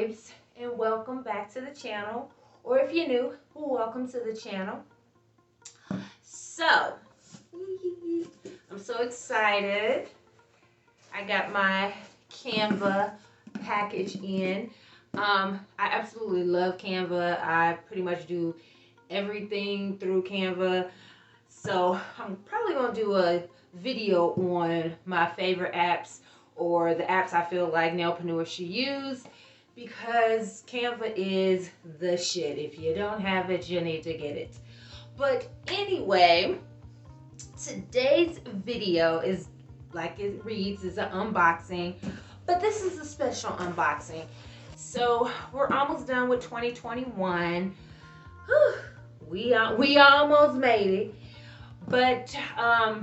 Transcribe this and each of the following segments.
babes, and welcome back to the channel. Or if you're new, welcome to the channel. So, I'm so excited. I got my Canva package in. I absolutely love Canva. I pretty much do everything through Canva. So I'm probably going to do a video on my favorite apps or the apps I feel like Nailpreneurs should use, because Canva is the shit. If you don't have it, you need to get it. But anyway, today's video is, like it reads, is an unboxing, but this is a special unboxing. So we're almost done with 2021. Whew, we almost made it. But I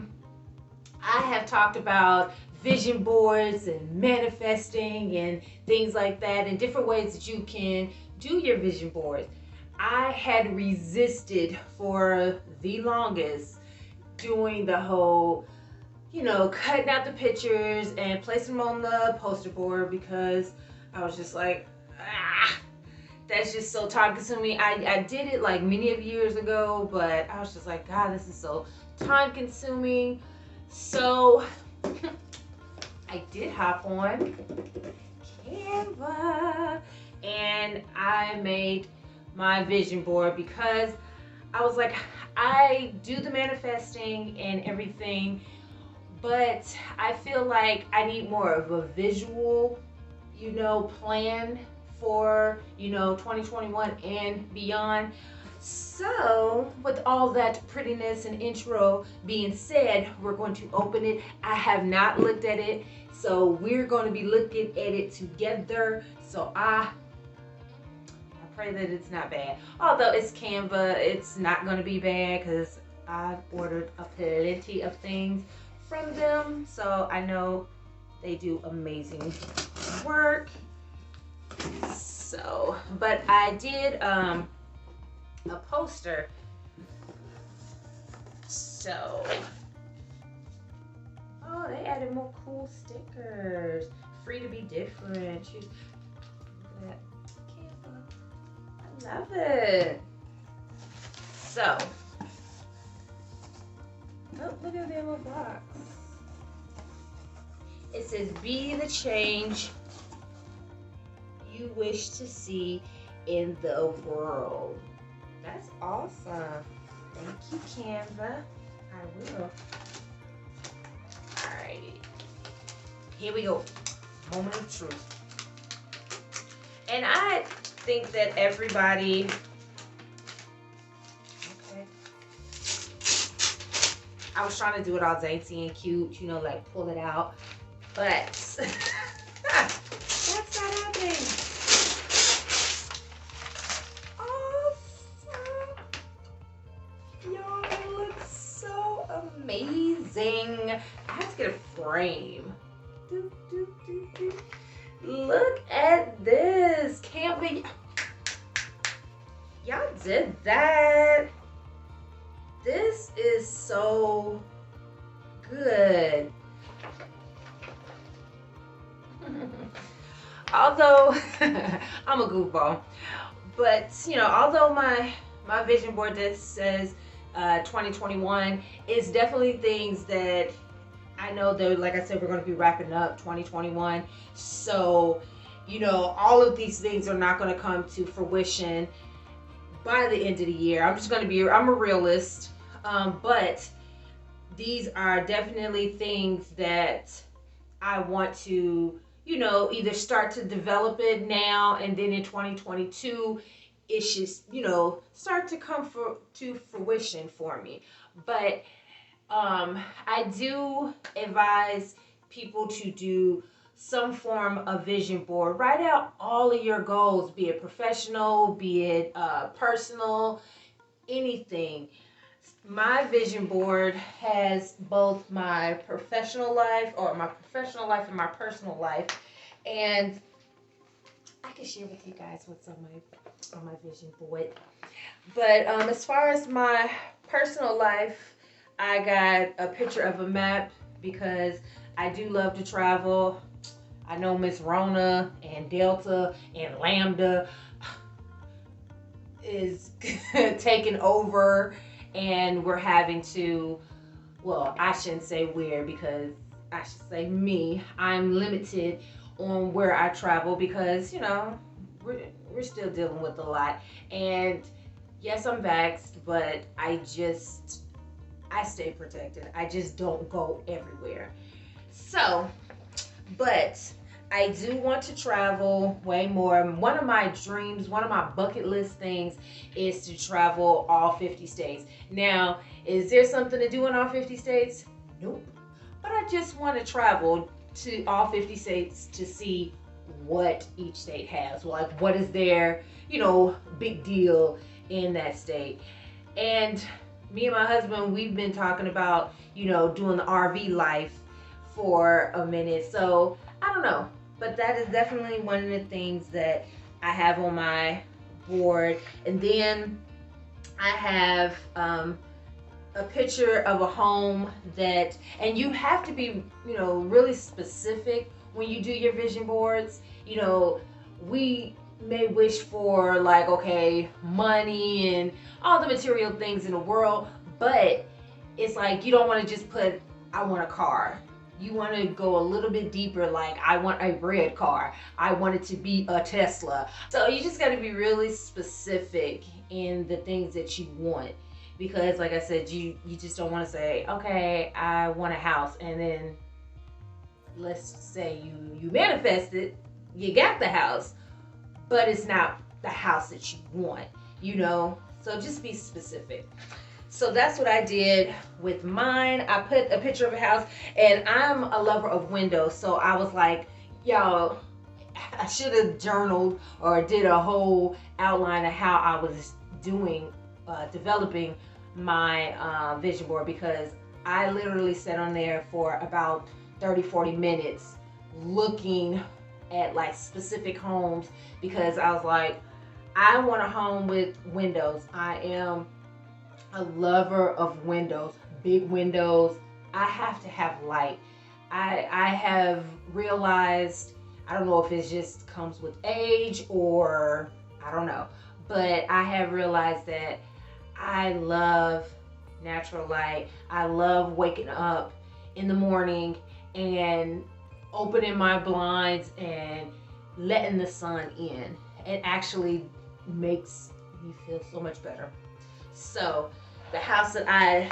have talked about vision boards and manifesting and things like that, and different ways that you can do your vision boards. I had resisted for the longest doing the whole, cutting out the pictures and placing them on the poster board, because I was just like, that's just so time consuming. I did it like many of years ago, but I was just like, God, this is so time consuming. So I did hop on Canva and I made my vision board, because I was like, I do the manifesting and everything, but I feel like I need more of a visual, plan for 2021 and beyond. So with all that prettiness and intro being said, we're going to open it. I have not looked at it, so we're going to be looking at it together. So I pray that it's not bad. Although it's Canva, it's not going to be bad, because I've ordered a plenty of things from them, so I know they do amazing work. So, but I did a poster. So, oh, they added more cool stickers. Free to be different. Choose that. Canva. I love it. So, oh, look at the little box. It says, "Be the change you wish to see in the world." That's awesome. Thank you, Canva. I will. Alrighty. Here we go. Moment of truth. And I think that everybody, okay. I was trying to do it all dainty and cute, like pull it out. But that's not happening. Y'all, it looks so amazing. I have to get a frame. Look at this. Canva. Y'all did that. This is so good. Although I'm a goofball, but although my vision board that says 2021 is definitely things that I know that, like I said, we're going to be wrapping up 2021. So, all of these things are not going to come to fruition by the end of the year. I'm a realist, but these are definitely things that I want to, either start to develop it now, and then in 2022, it should, start to come to fruition for me. But I do advise people to do some form of vision board. Write out all of your goals, be it professional, be it personal, anything. My vision board has both my professional life, and my personal life, and I can share with you guys what's on my vision board. But as far as my personal life, I got a picture of a map, because I do love to travel. I know Miss Rona and Delta and Lambda is taking over, and we're having to, well, I shouldn't say we're, because I should say me. I'm limited on where I travel because, you know, we're still dealing with a lot. And yes, I'm vaxxed, but I stay protected. I just don't go everywhere. So, but I do want to travel way more. One of my dreams, one of my bucket list things is to travel all 50 states. Now, is there something to do in all 50 states? Nope. But I just want to travel to all 50 states to see what each state has. Like, what is their, you know, big deal in that state. And me and my husband, we've been talking about, you know, doing the RV life for a minute. So I don't know, but that is definitely one of the things that I have on my board. And then I have a picture of a home that, and you have to be, you know, really specific when you do your vision boards. You know, we may wish for, like, okay, money and all the material things in the world, but it's like you don't want to just put, I want a car. You want to go a little bit deeper, like, I want a red car. I want it to be a Tesla. So you just got to be really specific in the things that you want. Because like I said, you just don't want to say, okay, I want a house, and then let's say you manifest it, you got the house, but it's not the house that you want, you know? So just be specific. So that's what I did with mine. I put a picture of a house, and I'm a lover of windows. So I was like, y'all, I should have journaled or did a whole outline of how I was doing, developing my vision board, because I literally sat on there for about 30-40 minutes looking at like specific homes, because I was like, I want a home with windows. I am a lover of windows, big windows. I have to have light. I have realized, I don't know if it just comes with age or I don't know, but I have realized that I love natural light. I love waking up in the morning and opening my blinds and letting the sun in. It actually makes me feel so much better. So the house that I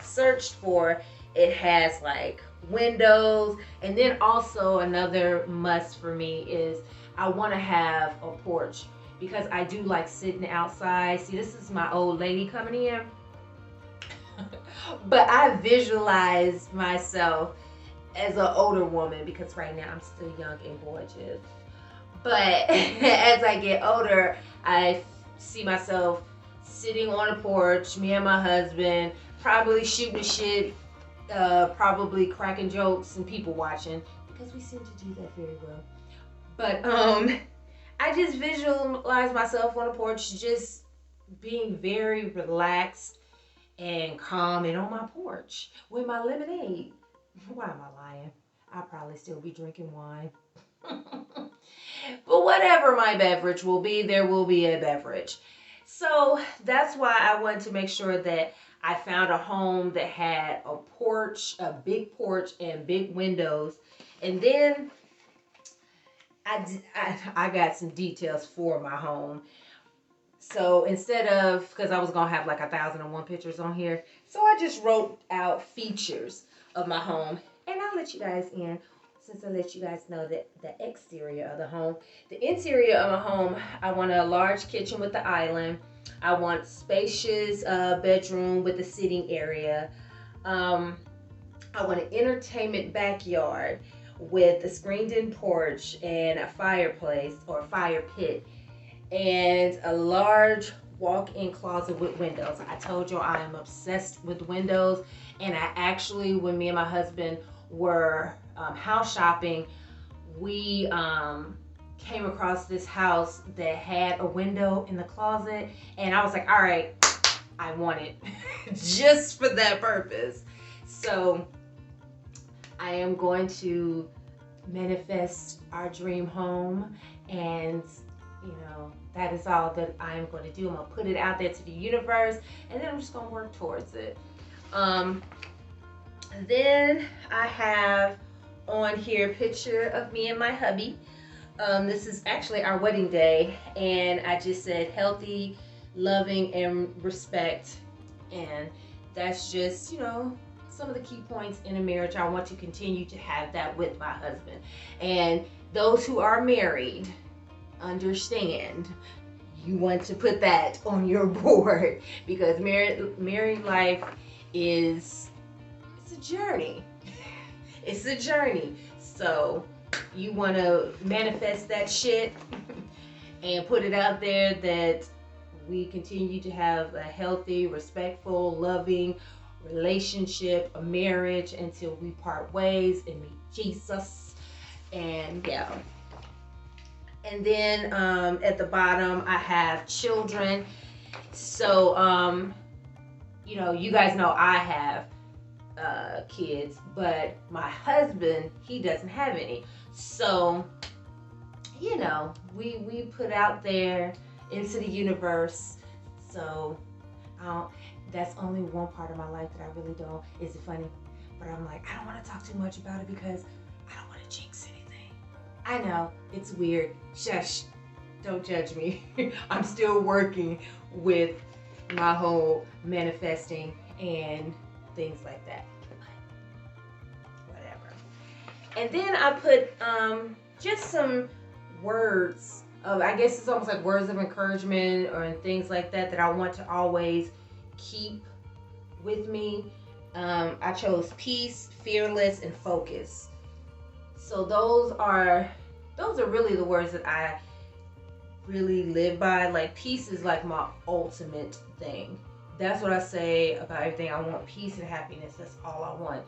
searched for, it has like windows, and then also another must for me is I want to have a porch, because I do like sitting outside. See, this is my old lady coming in. But I visualize myself as an older woman, because right now I'm still young and gorgeous. But as I get older, I see myself sitting on a porch, me and my husband, probably shooting the shit, probably cracking jokes and people watching, because we seem to do that very well. But I just visualize myself on a porch, just being very relaxed and calm, and on my porch with my lemonade. Why am I lying? I'll probably still be drinking wine. But whatever my beverage will be, there will be a beverage. So that's why I wanted to make sure that I found a home that had a porch, a big porch and big windows. And then I got some details for my home. So instead of, because I was going to have like 1,001 pictures on here, so I just wrote out features of my home. And I'll let you guys in, since I let you guys know that the exterior of the home. The interior of my home, I want a large kitchen with the island. I want spacious bedroom with a sitting area. I want an entertainment backyard with a screened-in porch and a fireplace or fire pit, and a large walk-in closet with windows. I told you I am obsessed with windows, and I actually, when me and my husband were house shopping, we came across this house that had a window in the closet, and I was like, all right, I want it just for that purpose. So I am going to manifest our dream home. And that is all that I'm going to do. I'm going to put it out there to the universe, and then I'm just going to work towards it. Then I have on here a picture of me and my hubby. This is actually our wedding day, and I just said healthy, loving, and respect. And that's just, some of the key points in a marriage. I want to continue to have that with my husband. And those who are married, understand, you want to put that on your board, because married life it's a journey. It's a journey. So you want to manifest that shit and put it out there that we continue to have a healthy, respectful, loving relationship, a marriage until we part ways and meet Jesus. And yeah. And then at the bottom I have children. So you guys know I have kids, but my husband, he doesn't have any. So we put out there into the universe. So that's only one part of my life that I really don't. Is it funny? But I'm like, I don't want to talk too much about it because I don't want to jinx anything. I know, it's weird. Shush. Don't judge me. I'm still working with my whole manifesting and things like that. Whatever. And then I put just some words of, I guess it's almost like words of encouragement or things like that I want to always keep with me. I chose peace, fearless, and focus. So those are really the words that I really live by. Like, peace is like my ultimate thing. That's what I say about everything. I want peace and happiness. That's all I want.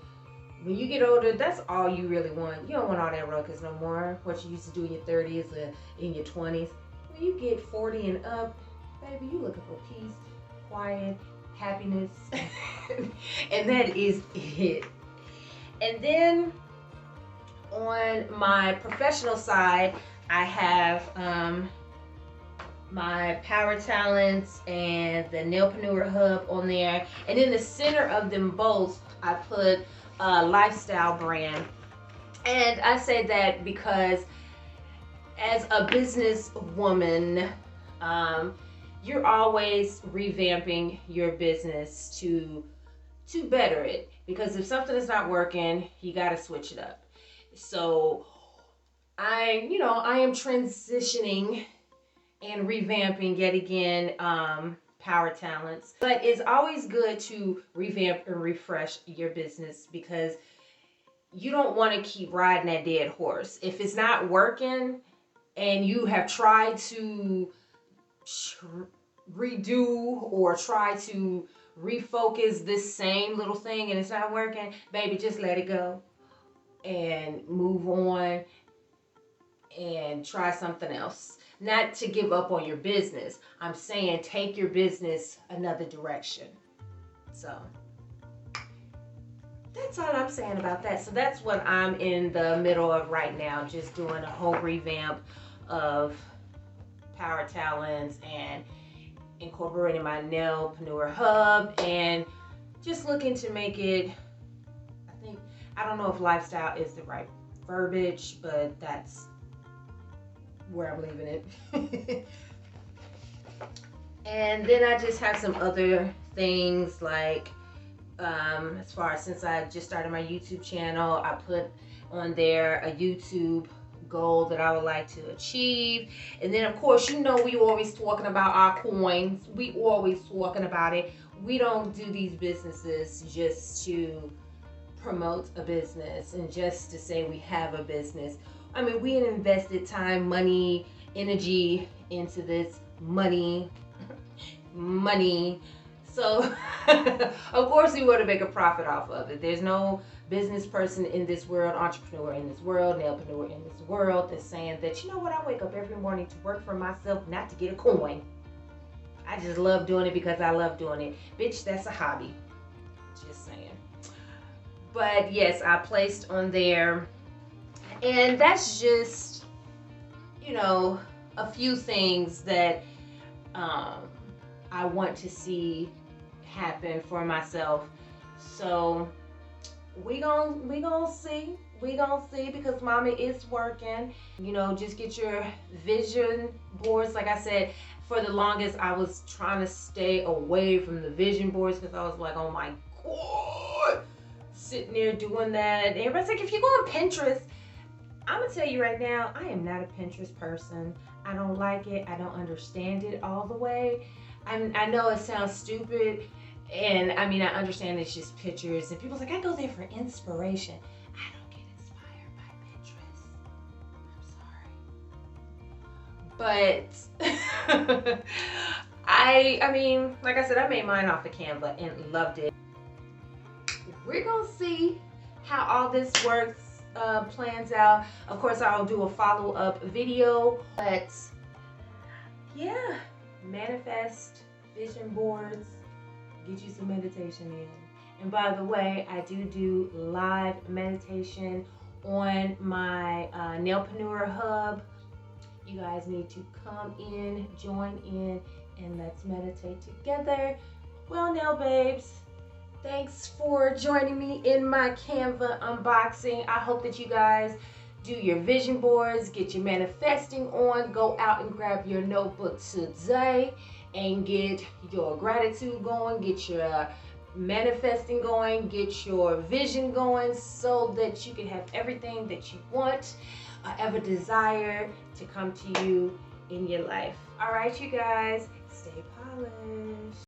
When you get older, that's all you really want. You don't want all that ruckus no more. What you used to do in your 30s or in your 20s. When you get 40 and up, baby, you looking for peace, quiet, happiness. And that is it. And then on my professional side, I have my Power Talents and the Nailpreneur Hub on there. And in the center of them both, I put a lifestyle brand. And I say that because as a business woman, you're always revamping your business to better it. Because if something is not working, you got to switch it up. So I am transitioning and revamping yet again Power Talents. But it's always good to revamp and refresh your business, because you don't want to keep riding that dead horse. If it's not working and you have tried to redo or try to refocus this same little thing and it's not working, baby, just let it go and move on and try something else. Not to give up on your business. I'm saying take your business another direction. So that's all I'm saying about that. So that's what I'm in the middle of right now. Just doing a whole revamp of Power Talents and incorporating my Nailpreneur Hub and just looking to make it, I don't know if lifestyle is the right verbiage, but that's where I'm leaving it. And then I just have some other things like, as far as, since I just started my YouTube channel, I put on there a YouTube goal that I would like to achieve. And then of course, we always talking about our coins. We always talking about it. We don't do these businesses just to promote a business and just to say we have a business. I mean, we invested time, money, energy into this money. So, of course, we want to make a profit off of it. There's no business person in this world, entrepreneur in this world, nailpreneur in this world that's saying that, you know what, I wake up every morning to work for myself, not to get a coin. I just love doing it because I love doing it. Bitch, that's a hobby. Just saying. But yes, I placed on there And that's just, you know, a few things that I want to see happen for myself. So we gonna see. We gonna see, because mommy is working. You know, just get your vision boards. Like I said, for the longest I was trying to stay away from the vision boards because I was like, oh my God, sitting there doing that. And everybody's like, if you go on Pinterest, I'm gonna tell you right now, I am not a Pinterest person. I don't like it. I don't understand it all the way. I know it sounds stupid, and I mean, I understand it's just pictures, and people's like, I go there for inspiration. I don't get inspired by Pinterest. But I mean, like I said, I made mine off of Canva and loved it. We're gonna see how all this works, plans out. Of course, I'll do a follow-up video, but yeah, manifest, vision boards, get you some meditation in. And by the way, I do live meditation on my Nailpreneur Hub. You guys need to come in, join in, and let's meditate together. Well, now, babes, thanks for joining me in my Canva unboxing. I hope that you guys do your vision boards, get your manifesting on, go out and grab your notebook today and get your gratitude going, get your manifesting going, get your vision going, so that you can have everything that you want, ever desire to come to you in your life. All right, you guys, stay polished.